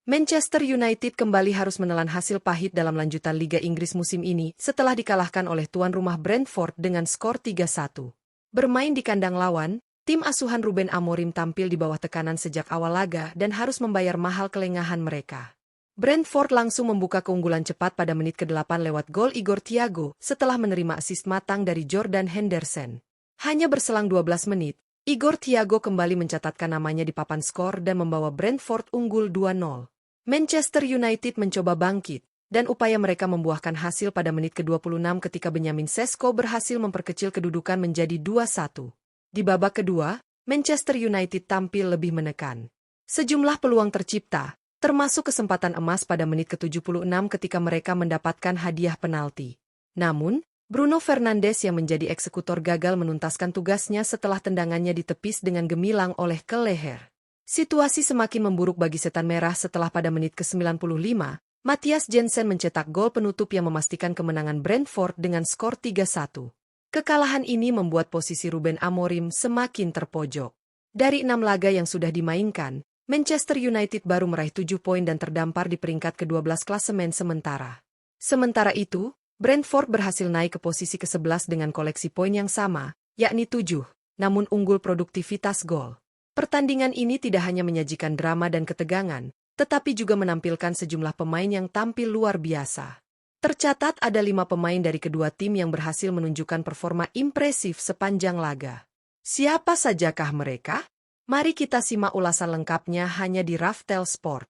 Manchester United kembali harus menelan hasil pahit dalam lanjutan Liga Inggris musim ini setelah dikalahkan oleh tuan rumah Brentford dengan skor 3-1. Bermain di kandang lawan, tim asuhan Ruben Amorim tampil di bawah tekanan sejak awal laga dan harus membayar mahal kelengahan mereka. Brentford langsung membuka keunggulan cepat pada menit ke-8 lewat gol Igor Thiago setelah menerima assist matang dari Jordan Henderson. Hanya berselang 12 menit, Igor Thiago kembali mencatatkan namanya di papan skor dan membawa Brentford unggul 2-0. Manchester United mencoba bangkit, dan upaya mereka membuahkan hasil pada menit ke-26 ketika Benjamin Sesko berhasil memperkecil kedudukan menjadi 2-1. Di babak kedua, Manchester United tampil lebih menekan. Sejumlah peluang tercipta, termasuk kesempatan emas pada menit ke-76 ketika mereka mendapatkan hadiah penalti. Namun, Bruno Fernandes yang menjadi eksekutor gagal menuntaskan tugasnya setelah tendangannya ditepis dengan gemilang oleh ke leher. Situasi semakin memburuk bagi Setan Merah setelah pada menit ke-95, Matthias Jensen mencetak gol penutup yang memastikan kemenangan Brentford dengan skor 3-1. Kekalahan ini membuat posisi Ruben Amorim semakin terpojok. Dari 6 laga yang sudah dimainkan, Manchester United baru meraih 7 poin dan terdampar di peringkat ke-12 klasemen sementara. Sementara itu, Brentford berhasil naik ke posisi ke-11 dengan koleksi poin yang sama, yakni 7, namun unggul produktivitas gol. Pertandingan ini tidak hanya menyajikan drama dan ketegangan, tetapi juga menampilkan sejumlah pemain yang tampil luar biasa. Tercatat ada 5 pemain dari kedua tim yang berhasil menunjukkan performa impresif sepanjang laga. Siapa sajakah mereka? Mari kita simak ulasan lengkapnya hanya di Raftel Sport.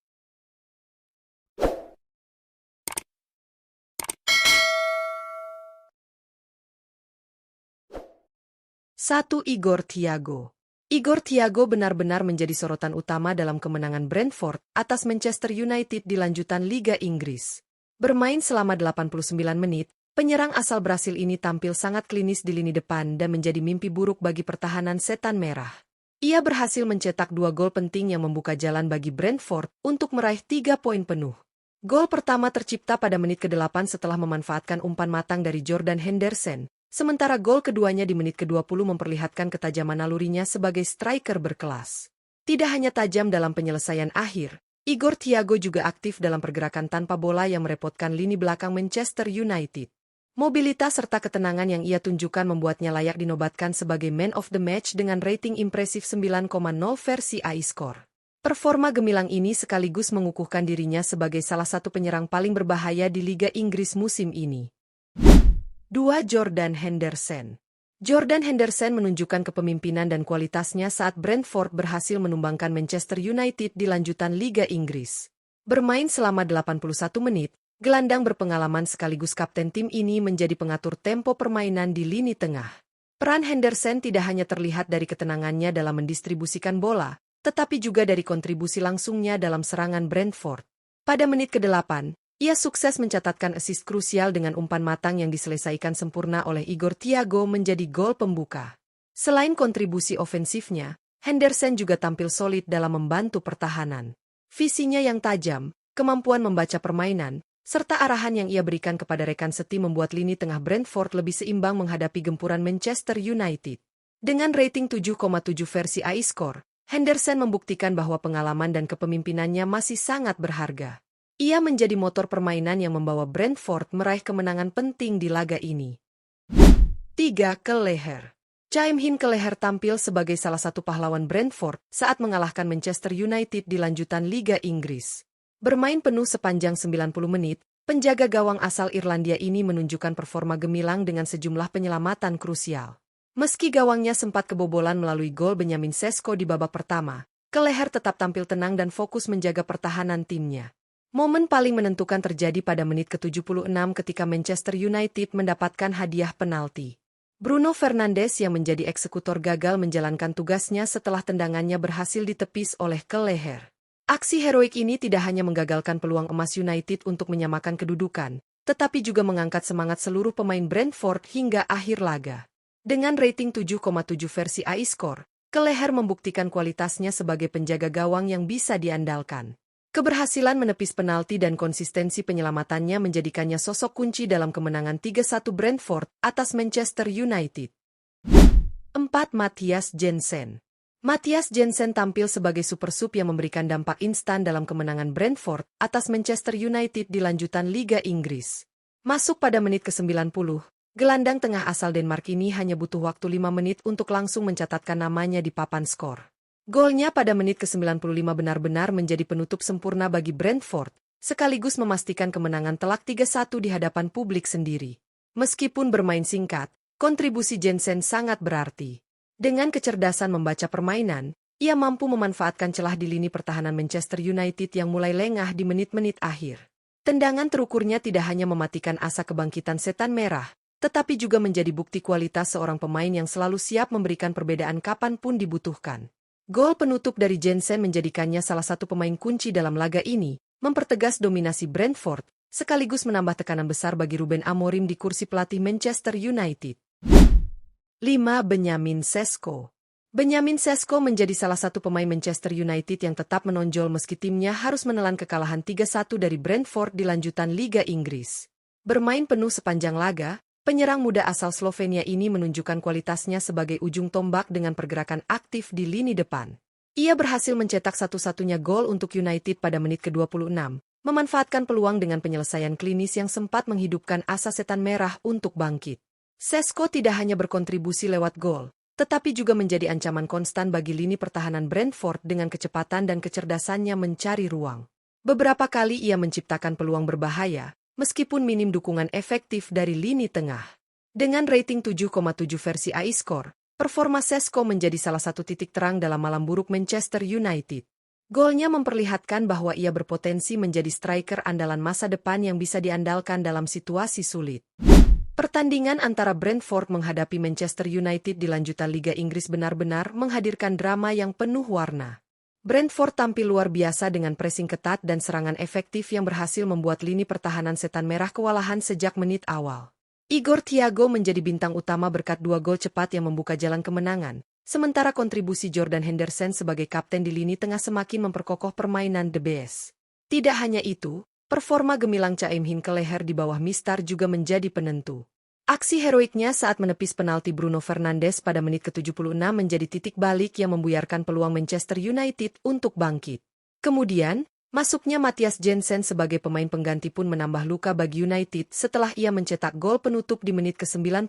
1. Igor Thiago. Igor Thiago benar-benar menjadi sorotan utama dalam kemenangan Brentford atas Manchester United di lanjutan Liga Inggris. Bermain selama 89 menit, penyerang asal Brasil ini tampil sangat klinis di lini depan dan menjadi mimpi buruk bagi pertahanan Setan Merah. Ia berhasil mencetak 2 gol penting yang membuka jalan bagi Brentford untuk meraih 3 poin penuh. Gol pertama tercipta pada menit ke-8 setelah memanfaatkan umpan matang dari Jordan Henderson. Sementara gol keduanya di menit ke-20 memperlihatkan ketajaman nalurinya sebagai striker berkelas. Tidak hanya tajam dalam penyelesaian akhir, Igor Thiago juga aktif dalam pergerakan tanpa bola yang merepotkan lini belakang Manchester United. Mobilitas serta ketenangan yang ia tunjukkan membuatnya layak dinobatkan sebagai Man of the Match dengan rating impresif 9,0 versi iScore. Performa gemilang ini sekaligus mengukuhkan dirinya sebagai salah satu penyerang paling berbahaya di Liga Inggris musim ini. 2. Jordan Henderson. Jordan Henderson menunjukkan kepemimpinan dan kualitasnya saat Brentford berhasil menumbangkan Manchester United di lanjutan Liga Inggris. Bermain selama 81 menit, gelandang berpengalaman sekaligus kapten tim ini menjadi pengatur tempo permainan di lini tengah. Peran Henderson tidak hanya terlihat dari ketenangannya dalam mendistribusikan bola, tetapi juga dari kontribusi langsungnya dalam serangan Brentford. Pada menit ke-8, ia sukses mencatatkan assist krusial dengan umpan matang yang diselesaikan sempurna oleh Igor Thiago menjadi gol pembuka. Selain kontribusi ofensifnya, Henderson juga tampil solid dalam membantu pertahanan. Visinya yang tajam, kemampuan membaca permainan, serta arahan yang ia berikan kepada rekan seti membuat lini tengah Brentford lebih seimbang menghadapi gempuran Manchester United. Dengan rating 7,7 versi iScore, Henderson membuktikan bahwa pengalaman dan kepemimpinannya masih sangat berharga. Ia menjadi motor permainan yang membawa Brentford meraih kemenangan penting di laga ini. 3. Ke leher. Chaim-Hin Kelleher tampil sebagai salah satu pahlawan Brentford saat mengalahkan Manchester United di lanjutan Liga Inggris. Bermain penuh sepanjang 90 menit, penjaga gawang asal Irlandia ini menunjukkan performa gemilang dengan sejumlah penyelamatan krusial. Meski gawangnya sempat kebobolan melalui gol Benjamin Sesko di babak pertama, Kelleher tetap tampil tenang dan fokus menjaga pertahanan timnya. Momen paling menentukan terjadi pada menit ke-76 ketika Manchester United mendapatkan hadiah penalti. Bruno Fernandes yang menjadi eksekutor gagal menjalankan tugasnya setelah tendangannya berhasil ditepis oleh Kelleher. Aksi heroik ini tidak hanya menggagalkan peluang emas United untuk menyamakan kedudukan, tetapi juga mengangkat semangat seluruh pemain Brentford hingga akhir laga. Dengan rating 7,7 versi iScore, Kelleher membuktikan kualitasnya sebagai penjaga gawang yang bisa diandalkan. Keberhasilan menepis penalti dan konsistensi penyelamatannya menjadikannya sosok kunci dalam kemenangan 3-1 Brentford atas Manchester United. 4. Matthias Jensen. Matthias Jensen tampil sebagai super sub yang memberikan dampak instan dalam kemenangan Brentford atas Manchester United di lanjutan Liga Inggris. Masuk pada menit ke-90, gelandang tengah asal Denmark ini hanya butuh waktu 5 menit untuk langsung mencatatkan namanya di papan skor. Golnya pada menit ke-95 benar-benar menjadi penutup sempurna bagi Brentford, sekaligus memastikan kemenangan telak 3-1 di hadapan publik sendiri. Meskipun bermain singkat, kontribusi Jensen sangat berarti. Dengan kecerdasan membaca permainan, ia mampu memanfaatkan celah di lini pertahanan Manchester United yang mulai lengah di menit-menit akhir. Tendangan terukurnya tidak hanya mematikan asa kebangkitan setan merah, tetapi juga menjadi bukti kualitas seorang pemain yang selalu siap memberikan perbedaan kapanpun dibutuhkan. Gol penutup dari Jensen menjadikannya salah satu pemain kunci dalam laga ini, mempertegas dominasi Brentford, sekaligus menambah tekanan besar bagi Ruben Amorim di kursi pelatih Manchester United. 5. Benjamin Sesko. Benjamin Sesko menjadi salah satu pemain Manchester United yang tetap menonjol meski timnya harus menelan kekalahan 3-1 dari Brentford di lanjutan Liga Inggris. Bermain penuh sepanjang laga, penyerang muda asal Slovenia ini menunjukkan kualitasnya sebagai ujung tombak dengan pergerakan aktif di lini depan. Ia berhasil mencetak satu-satunya gol untuk United pada menit ke-26, memanfaatkan peluang dengan penyelesaian klinis yang sempat menghidupkan asa setan merah untuk bangkit. Sesko tidak hanya berkontribusi lewat gol, tetapi juga menjadi ancaman konstan bagi lini pertahanan Brentford dengan kecepatan dan kecerdasannya mencari ruang. Beberapa kali ia menciptakan peluang berbahaya, meskipun minim dukungan efektif dari lini tengah. Dengan rating 7,7 versi iScore, performa Sesko menjadi salah satu titik terang dalam malam buruk Manchester United. Golnya memperlihatkan bahwa ia berpotensi menjadi striker andalan masa depan yang bisa diandalkan dalam situasi sulit. Pertandingan antara Brentford menghadapi Manchester United di lanjutan Liga Inggris benar-benar menghadirkan drama yang penuh warna. Brentford tampil luar biasa dengan pressing ketat dan serangan efektif yang berhasil membuat lini pertahanan setan merah kewalahan sejak menit awal. Igor Thiago menjadi bintang utama berkat 2 gol cepat yang membuka jalan kemenangan, sementara kontribusi Jordan Henderson sebagai kapten di lini tengah semakin memperkokoh permainan The Bees. Tidak hanya itu, performa gemilang Chaim Hinkeleher di bawah Mistar juga menjadi penentu. Aksi heroiknya saat menepis penalti Bruno Fernandes pada menit ke-76 menjadi titik balik yang membuyarkan peluang Manchester United untuk bangkit. Kemudian, masuknya Matthias Jensen sebagai pemain pengganti pun menambah luka bagi United setelah ia mencetak gol penutup di menit ke-95.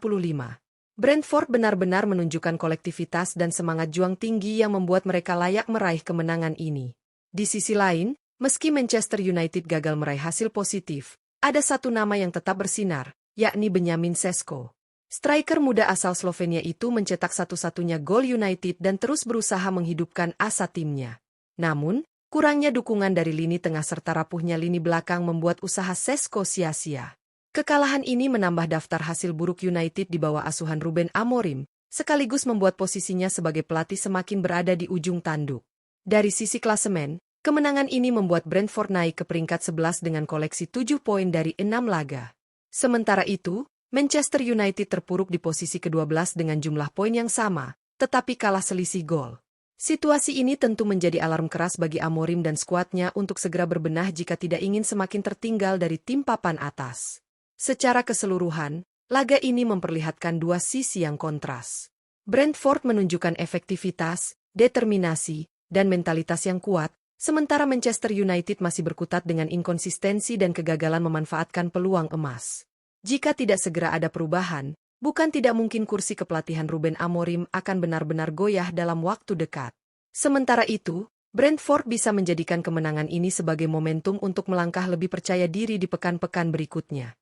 Brentford benar-benar menunjukkan kolektivitas dan semangat juang tinggi yang membuat mereka layak meraih kemenangan ini. Di sisi lain, meski Manchester United gagal meraih hasil positif, ada satu nama yang tetap bersinar, yakni Benjamin Sesko. Striker muda asal Slovenia itu mencetak satu-satunya gol United dan terus berusaha menghidupkan asa timnya. Namun, kurangnya dukungan dari lini tengah serta rapuhnya lini belakang membuat usaha Sesko sia-sia. Kekalahan ini menambah daftar hasil buruk United di bawah asuhan Ruben Amorim, sekaligus membuat posisinya sebagai pelatih semakin berada di ujung tanduk. Dari sisi klasemen, kemenangan ini membuat Brentford naik ke peringkat 11 dengan koleksi 7 poin dari 6 laga. Sementara itu, Manchester United terpuruk di posisi ke-12 dengan jumlah poin yang sama, tetapi kalah selisih gol. Situasi ini tentu menjadi alarm keras bagi Amorim dan skuadnya untuk segera berbenah jika tidak ingin semakin tertinggal dari tim papan atas. Secara keseluruhan, laga ini memperlihatkan dua sisi yang kontras. Brentford menunjukkan efektivitas, determinasi, dan mentalitas yang kuat, sementara Manchester United masih berkutat dengan inkonsistensi dan kegagalan memanfaatkan peluang emas. Jika tidak segera ada perubahan, bukan tidak mungkin kursi kepelatihan Ruben Amorim akan benar-benar goyah dalam waktu dekat. Sementara itu, Brentford bisa menjadikan kemenangan ini sebagai momentum untuk melangkah lebih percaya diri di pekan-pekan berikutnya.